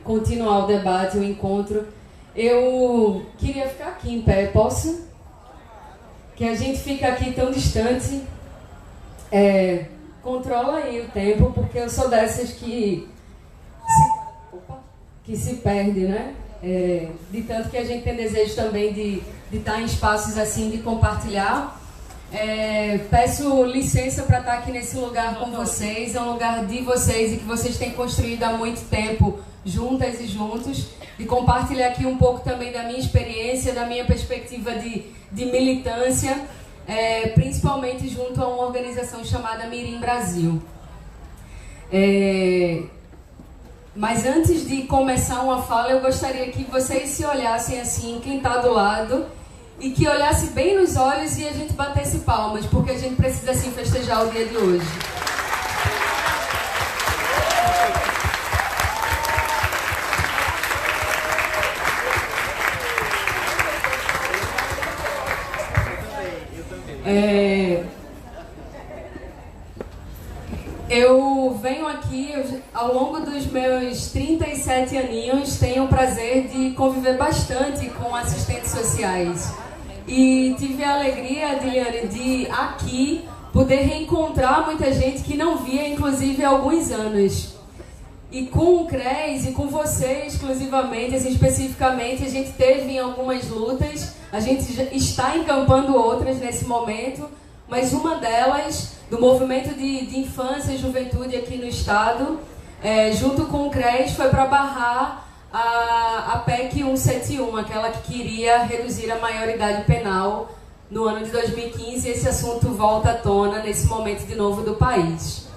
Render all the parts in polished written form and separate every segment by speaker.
Speaker 1: Continuar o debate, o encontro, eu queria ficar aqui em pé, posso? Que a gente fica aqui tão distante. Controla aí o tempo, porque eu sou dessas que se perde, né? De tanto que a gente tem desejo também de estar em espaços assim, de compartilhar. Peço licença para estar aqui nesse lugar com vocês, é um lugar de vocês e que vocês têm construído há muito tempo, juntas e juntos, e compartilhar aqui um pouco também da minha experiência, da minha perspectiva de militância, principalmente junto a uma organização chamada Mirim Brasil. Mas antes de começar uma fala, eu gostaria que vocês se olhassem assim, quem está do lado, e que olhasse bem nos olhos e a gente batesse palmas, porque a gente precisa assim festejar o dia de hoje. Eu venho aqui, ao longo dos meus 37 aninhos, tenho o prazer de conviver bastante com assistentes sociais. E tive a alegria, Diliane, de aqui poder reencontrar muita gente que não via, inclusive, há alguns anos. E com o CRES e com você, exclusivamente, assim, especificamente, a gente teve em algumas lutas, a gente já está encampando outras nesse momento, mas uma delas, do movimento de infância e juventude aqui no Estado, junto com o CRES, foi para barrar a PEC 171, aquela que queria reduzir a maioridade penal no ano de 2015, e esse assunto volta à tona nesse momento de novo do país.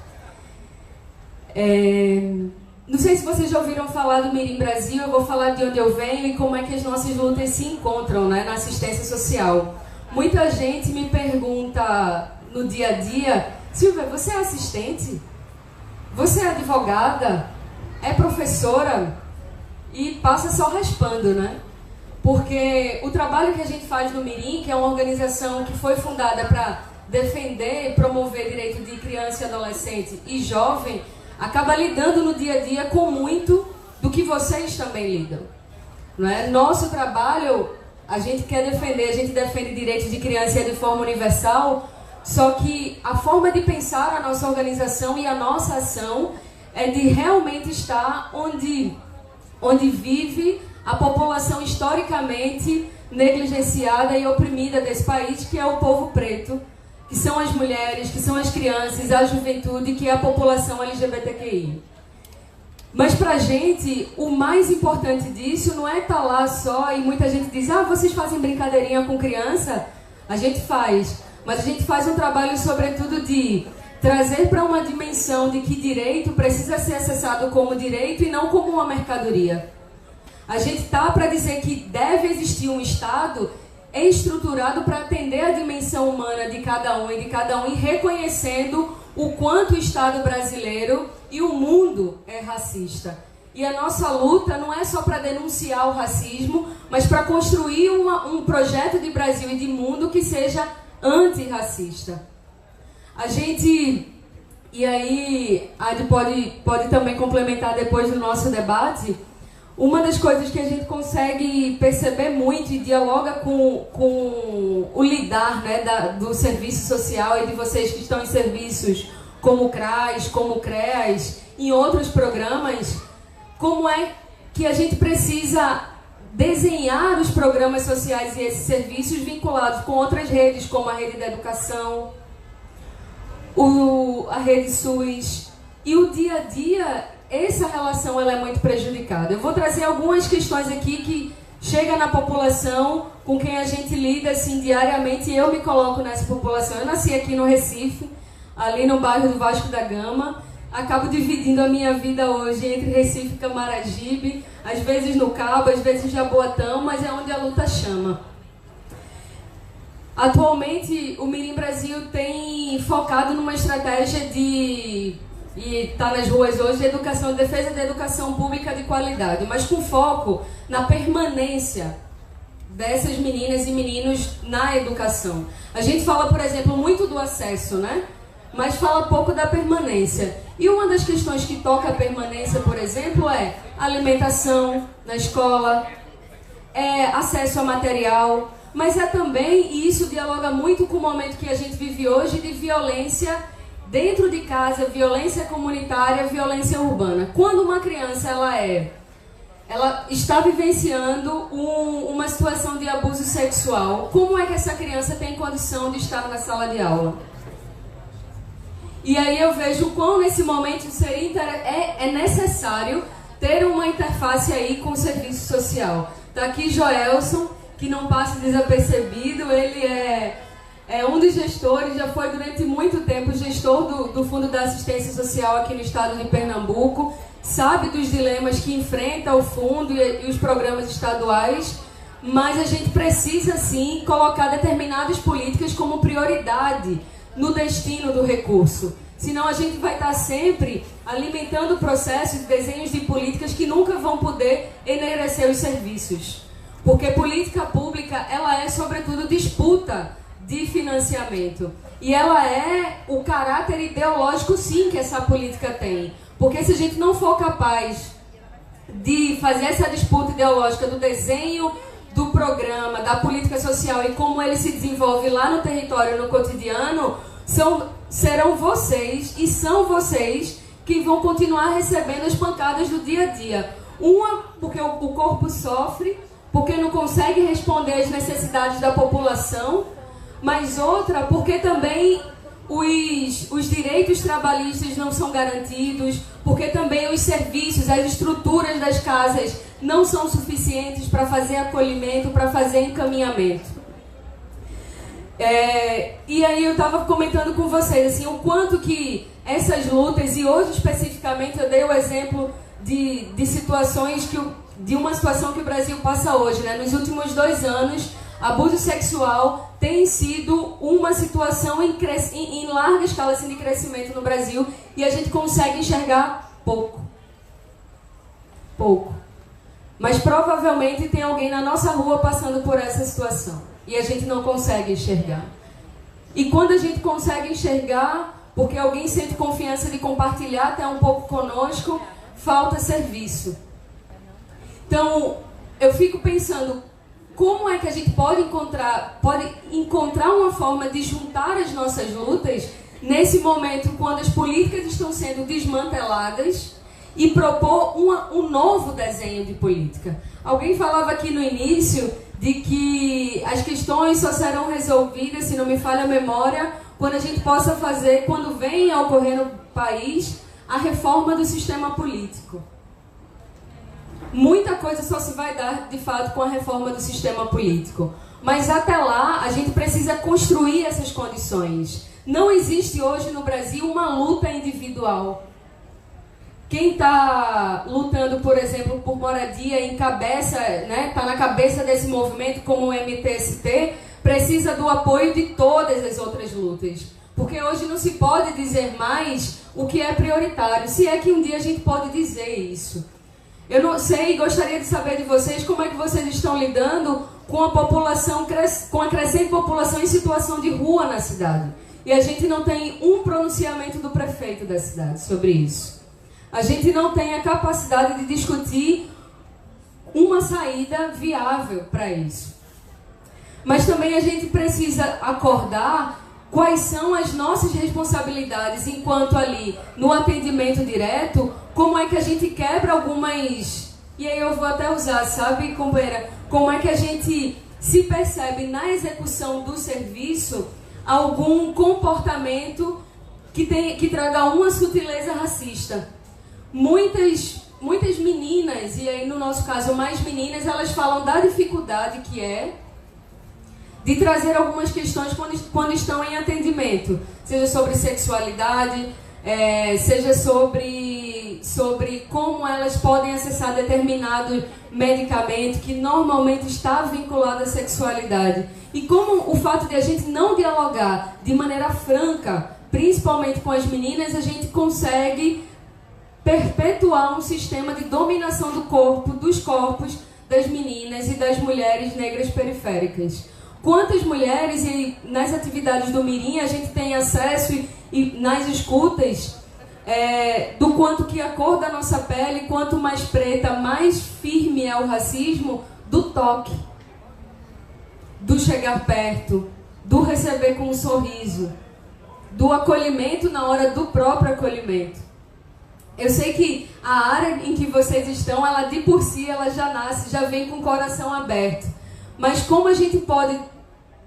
Speaker 1: Não sei se vocês já ouviram falar do Mirim Brasil, eu vou falar de onde eu venho e como é que as nossas lutas se encontram, né, na assistência social. Muita gente me pergunta no dia a dia: Silvia, você é assistente? Você é advogada? É professora? E passa só raspando, né? Porque o trabalho que a gente faz no Mirim, que é uma organização que foi fundada para defender e promover direito de criança e adolescente e jovem, acaba lidando no dia a dia com muito do que vocês também lidam. Não é? Nosso trabalho, a gente quer defender, a gente defende direitos de criança de forma universal, só que a forma de pensar a nossa organização e a nossa ação é de realmente estar onde vive a população historicamente negligenciada e oprimida desse país, que é o povo preto, que são as mulheres, que são as crianças, a juventude, que é a população LGBTQI. Mas pra gente, o mais importante disso não é estar lá só, e muita gente diz: vocês fazem brincadeirinha com criança? A gente faz, mas a gente faz um trabalho sobretudo de trazer para uma dimensão de que direito precisa ser acessado como direito e não como uma mercadoria. A gente está para dizer que deve existir um Estado estruturado para atender a dimensão humana de cada um e reconhecendo o quanto o Estado brasileiro e o mundo é racista. E a nossa luta não é só para denunciar o racismo, mas para construir um projeto de Brasil e de mundo que seja antirracista. A gente, e aí a Adi pode também complementar depois do nosso debate, uma das coisas que a gente consegue perceber muito e dialoga com o lidar, né, do serviço social e de vocês que estão em serviços como o CRAS, como o CREAS, em outros programas, como é que a gente precisa desenhar os programas sociais e esses serviços vinculados com outras redes, como a rede da educação, a rede SUS, e o dia a dia, essa relação ela é muito prejudicada. Eu vou trazer algumas questões aqui que chegam na população com quem a gente lida assim, diariamente, e eu me coloco nessa população. Eu nasci aqui no Recife, ali no bairro do Vasco da Gama, acabo dividindo a minha vida hoje entre Recife e Camaragibe, às vezes no Cabo, às vezes em Jaboatão, mas é onde a luta chama. Atualmente, o Mirim Brasil tem focado numa estratégia e está nas ruas hoje, de defesa da educação pública de qualidade, mas com foco na permanência dessas meninas e meninos na educação. A gente fala, por exemplo, muito do acesso, né? Mas fala pouco da permanência. E uma das questões que toca a permanência, por exemplo, é alimentação na escola, é acesso a material, mas é também, e isso dialoga muito com o momento que a gente vive hoje, de violência dentro de casa, violência comunitária, violência urbana. Quando uma criança ela está vivenciando uma situação de abuso sexual, como é que essa criança tem condição de estar na sala de aula? E aí eu vejo quão nesse momento é necessário ter uma interface aí com o serviço social. Está aqui Joelson, que não passa desapercebido, ele é um dos gestores, já foi durante muito tempo gestor do Fundo da Assistência Social aqui no estado de Pernambuco, sabe dos dilemas que enfrenta o fundo e os programas estaduais, mas a gente precisa sim colocar determinadas políticas como prioridade no destino do recurso. Senão a gente vai estar sempre alimentando o processo de desenhos de políticas que nunca vão poder enegrecer os serviços. Porque política pública, ela é sobretudo disputa de financiamento. E ela é o caráter ideológico sim que essa política tem. Porque se a gente não for capaz de fazer essa disputa ideológica do desenho do programa, da política social e como ele se desenvolve lá no território, no cotidiano, serão vocês e são vocês que vão continuar recebendo as pancadas do dia a dia. Uma, porque o corpo sofre, porque não consegue responder às necessidades da população, mas outra, porque também os direitos trabalhistas não são garantidos, porque também os serviços, as estruturas das casas não são suficientes para fazer acolhimento, para fazer encaminhamento. E aí eu estava comentando com vocês assim, o quanto que essas lutas, e hoje especificamente eu dei o exemplo de situações de uma situação que o Brasil passa hoje, né? Nos últimos 2 anos, abuso sexual tem sido uma situação em larga escala assim, de crescimento no Brasil, e a gente consegue enxergar pouco. Mas provavelmente tem alguém na nossa rua passando por essa situação, e a gente não consegue enxergar. E quando a gente consegue enxergar, porque alguém sente confiança de compartilhar até um pouco conosco, falta serviço. Então, eu fico pensando, como é que a gente pode encontrar uma forma de juntar as nossas lutas nesse momento quando as políticas estão sendo desmanteladas e propor um novo desenho de política. Alguém falava aqui no início de que as questões só serão resolvidas, se não me falha a memória, quando a gente possa fazer, quando venha a ocorrer no país, a reforma do sistema político. Muita coisa só se vai dar, de fato, com a reforma do sistema político. Mas até lá, a gente precisa construir essas condições. Não existe hoje no Brasil uma luta individual. Quem está lutando, por exemplo, por moradia, encabeça, né, está na cabeça desse movimento, como o MTST, precisa do apoio de todas as outras lutas. Porque hoje não se pode dizer mais o que é prioritário, se é que um dia a gente pode dizer isso. Eu não sei, gostaria de saber de vocês como é que vocês estão lidando com a população, com a crescente população em situação de rua na cidade. E a gente não tem um pronunciamento do prefeito da cidade sobre isso. A gente não tem a capacidade de discutir uma saída viável para isso. Mas também a gente precisa acordar quais são as nossas responsabilidades enquanto ali no atendimento direto, como é que a gente quebra algumas... E aí eu vou até usar, sabe, companheira? Como é que a gente se percebe na execução do serviço algum comportamento que traga uma sutileza racista. Muitas meninas, e aí no nosso caso mais meninas, elas falam da dificuldade que é de trazer algumas questões quando estão em atendimento, seja sobre sexualidade, seja sobre como elas podem acessar determinado medicamento que normalmente está vinculado à sexualidade. E como o fato de a gente não dialogar de maneira franca, principalmente com as meninas, a gente consegue perpetuar um sistema de dominação do corpo, dos corpos das meninas e das mulheres negras periféricas. Quantas mulheres, e nas atividades do Mirim, a gente tem acesso e nas escutas, do quanto que a cor da nossa pele, quanto mais preta, mais firme é o racismo, do toque, do chegar perto, do receber com um sorriso, do acolhimento na hora do próprio acolhimento. Eu sei que a área em que vocês estão, ela de por si, ela já nasce, já vem com o coração aberto. Mas como a gente pode,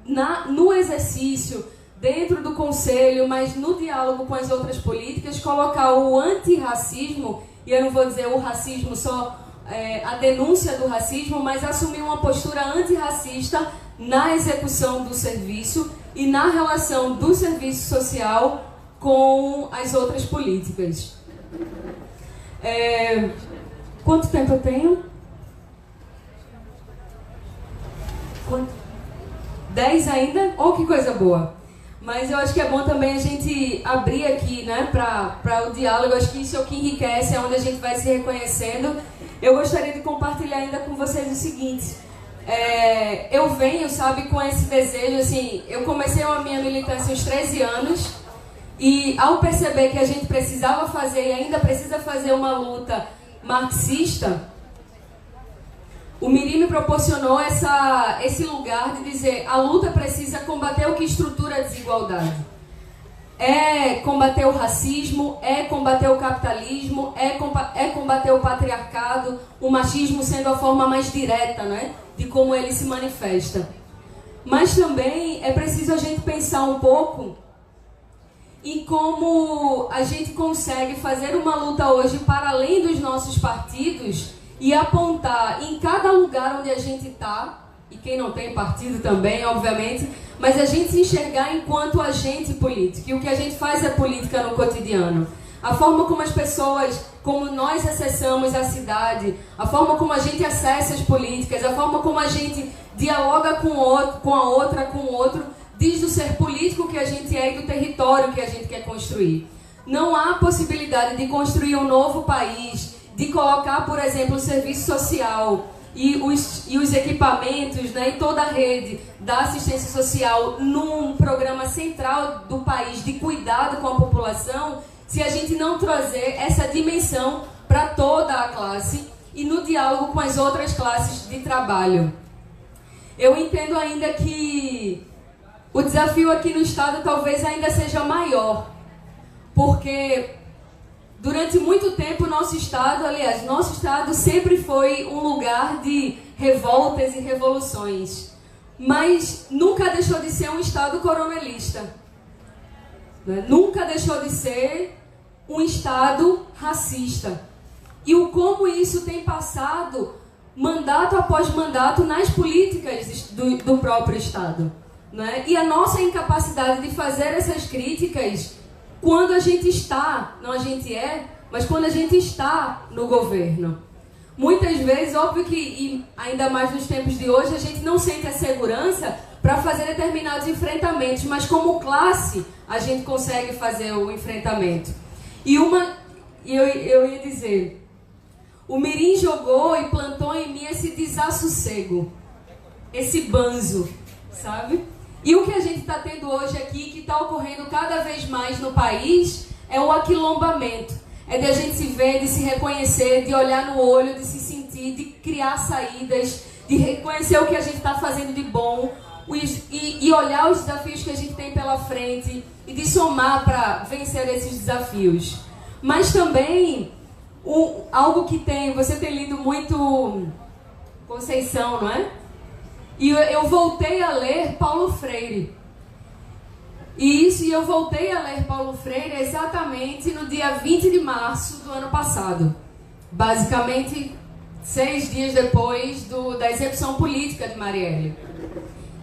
Speaker 1: no exercício, dentro do conselho, mas no diálogo com as outras políticas, colocar o antirracismo, e eu não vou dizer o racismo só, a denúncia do racismo, mas assumir uma postura antirracista na execução do serviço e na relação do serviço social com as outras políticas. Quanto tempo eu tenho? 10 ainda? Oh, que coisa boa! Mas eu acho que é bom também a gente abrir aqui, né, para o diálogo. Eu acho que isso é o que enriquece, é onde a gente vai se reconhecendo. Eu gostaria de compartilhar ainda com vocês o seguinte. Eu venho, sabe, com esse desejo, assim, eu comecei a minha militância aos 13 anos e ao perceber que a gente precisava fazer e ainda precisa fazer uma luta marxista, o Mirim me proporcionou esse lugar de dizer: a luta precisa combater o que estrutura a desigualdade. É combater o racismo, é combater o capitalismo, é combater o patriarcado, o machismo sendo a forma mais direta, né, de como ele se manifesta. Mas também é preciso a gente pensar um pouco em como a gente consegue fazer uma luta hoje para além dos nossos partidos e apontar em cada lugar onde a gente está, e quem não tem partido também, obviamente, mas a gente se enxergar enquanto agente político. E o que a gente faz é política no cotidiano. A forma como as pessoas, como nós acessamos a cidade, a forma como a gente acessa as políticas, a forma como a gente dialoga com a outra, com o outro, diz do ser político que a gente é e do território que a gente quer construir. Não há possibilidade de construir um novo país, de colocar, por exemplo, o serviço social e os equipamentos, né, e toda a rede da assistência social num programa central do país de cuidado com a população, se a gente não trazer essa dimensão para toda a classe e no diálogo com as outras classes de trabalho. Eu entendo ainda que o desafio aqui no Estado talvez ainda seja maior, porque durante muito tempo nosso Estado sempre foi um lugar de revoltas e revoluções, mas nunca deixou de ser um Estado coronelista, né? Nunca deixou de ser um Estado racista. E o como isso tem passado mandato após mandato nas políticas do próprio Estado, né? E a nossa incapacidade de fazer essas críticas quando a gente está, não a gente é, mas quando a gente está no governo. Muitas vezes, óbvio que, e ainda mais nos tempos de hoje, a gente não sente a segurança para fazer determinados enfrentamentos, mas como classe a gente consegue fazer o enfrentamento. E eu ia dizer, o Mirim jogou e plantou em mim esse desassossego, esse banzo, sabe? E o que a gente está tendo hoje aqui, que está ocorrendo cada vez mais no país, é o aquilombamento. É de a gente se ver, de se reconhecer, de olhar no olho, de se sentir, de criar saídas, de reconhecer o que a gente está fazendo de bom e olhar os desafios que a gente tem pela frente e de somar para vencer esses desafios. Mas também, algo que você tem lido muito Conceição, não é? E eu voltei a ler Paulo Freire. E eu voltei a ler Paulo Freire exatamente no dia 20 de março do ano passado. Basicamente, 6 dias depois da execução política de Marielle.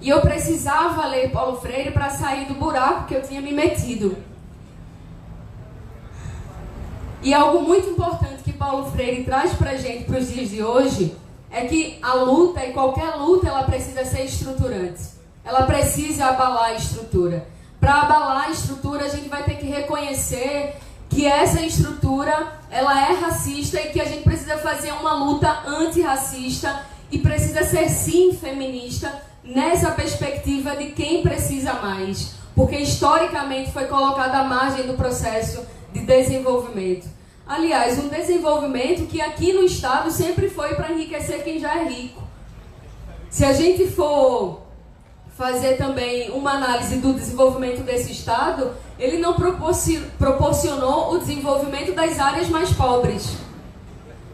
Speaker 1: E eu precisava ler Paulo Freire para sair do buraco que eu tinha me metido. E algo muito importante que Paulo Freire traz para a gente, para os dias de hoje, é que a luta, e qualquer luta, ela precisa ser estruturante. Ela precisa abalar a estrutura. Para abalar a estrutura, a gente vai ter que reconhecer que essa estrutura, ela é racista e que a gente precisa fazer uma luta antirracista e precisa ser, sim, feminista, nessa perspectiva de quem precisa mais. Porque, historicamente, foi colocada à margem do processo de desenvolvimento. Aliás, um desenvolvimento que aqui no Estado sempre foi para enriquecer quem já é rico. Se a gente for fazer também uma análise do desenvolvimento desse Estado, ele não proporcionou o desenvolvimento das áreas mais pobres.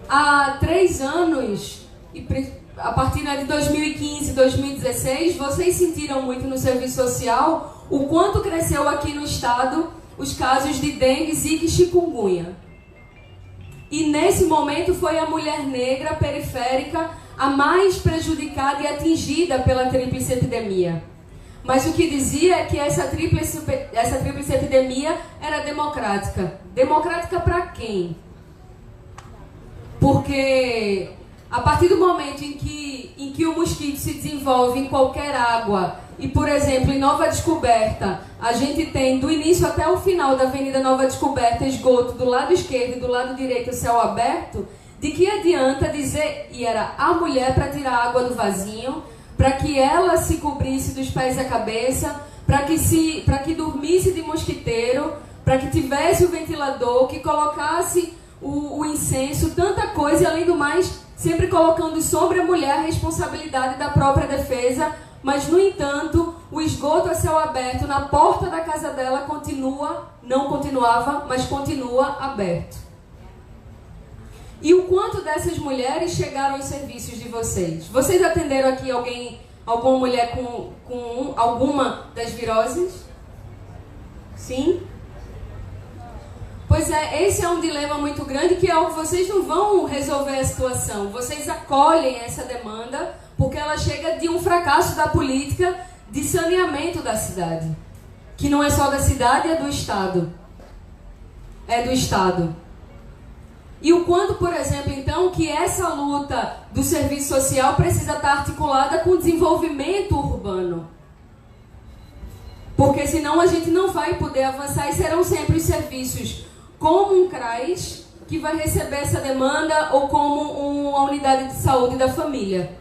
Speaker 1: Há 3 anos, a partir de 2015, 2016, vocês sentiram muito no serviço social o quanto cresceu aqui no Estado os casos de dengue, zika e chikungunya. E nesse momento foi a mulher negra periférica a mais prejudicada e atingida pela tríplice epidemia. Mas o que dizia é que essa tríplice epidemia era democrática. Democrática para quem? Porque a partir do momento em que o mosquito se desenvolve em qualquer água, e, por exemplo, em Nova Descoberta, a gente tem do início até o final da Avenida Nova Descoberta esgoto do lado esquerdo e do lado direito céu aberto, de que adianta dizer, e era a mulher para tirar a água do vasinho, para que ela se cobrisse dos pés à cabeça, para que dormisse de mosquiteiro, para que tivesse o ventilador, que colocasse o incenso, tanta coisa, e além do mais, sempre colocando sobre a mulher a responsabilidade da própria defesa, mas, no entanto, o esgoto a céu aberto na porta da casa dela não continuava, mas continua aberto. E o quanto dessas mulheres chegaram aos serviços de vocês? Vocês atenderam aqui alguma mulher com alguma das viroses? Sim? Pois é, esse é um dilema muito grande, que é o que vocês não vão resolver a situação. Vocês acolhem essa demanda porque ela chega de um fracasso da política de saneamento da cidade. Que não é só da cidade, é do Estado. É do Estado. E o quanto, por exemplo, então, que essa luta do serviço social precisa estar articulada com o desenvolvimento urbano. Porque senão a gente não vai poder avançar e serão sempre os serviços como um CRAS que vai receber essa demanda ou como uma unidade de saúde da família.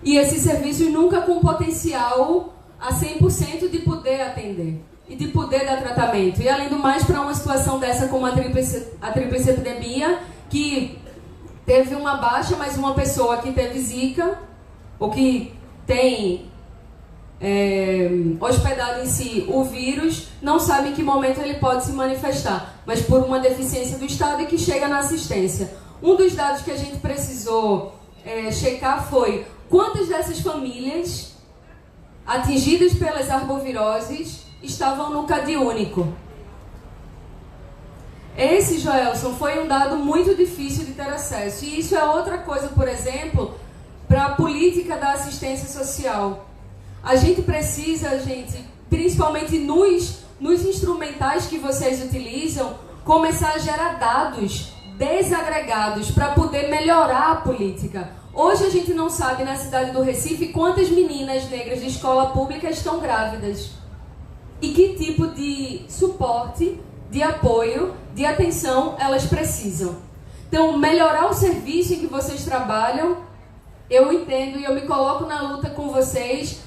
Speaker 1: E esses serviços nunca com potencial a 100% de poder atender e de poder dar tratamento. E além do mais, para uma situação dessa como a tríplice epidemia, que teve uma baixa, mas uma pessoa que teve zika, ou que tem hospedado em si o vírus, não sabe em que momento ele pode se manifestar, mas por uma deficiência do Estado e que chega na assistência. Um dos dados que a gente precisou checar foi quantas dessas famílias atingidas pelas arboviroses estavam no CadÚnico. Esse, Joelson, foi um dado muito difícil de ter acesso. E isso é outra coisa, por exemplo, para a política da assistência social. A gente precisa, principalmente nos instrumentais que vocês utilizam, começar a gerar dados desagregados para poder melhorar a política. Hoje a gente não sabe na cidade do Recife quantas meninas negras de escola pública estão grávidas. E que tipo de suporte, de apoio, de atenção elas precisam. Então, melhorar o serviço em que vocês trabalham, eu entendo e eu me coloco na luta com vocês,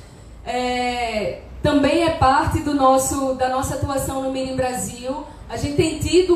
Speaker 1: também é parte da nossa atuação no Mirim Brasil. A gente tem tido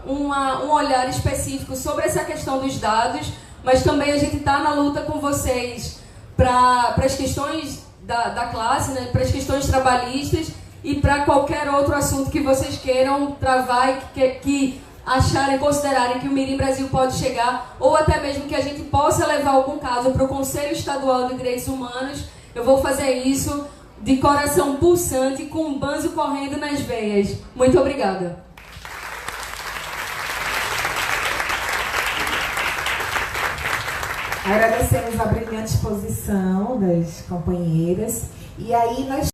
Speaker 1: um olhar específico sobre essa questão dos dados, mas também a gente está na luta com vocês para as questões da classe, né, para as questões trabalhistas e para qualquer outro assunto que vocês queiram travar e que acharem, considerarem que o Mirim Brasil pode chegar, ou até mesmo que a gente possa levar algum caso para o Conselho Estadual de Direitos Humanos. Eu vou fazer isso de coração pulsante, com um banzo correndo nas veias. Muito obrigada.
Speaker 2: Agradecemos a brilhante exposição das companheiras. E aí nós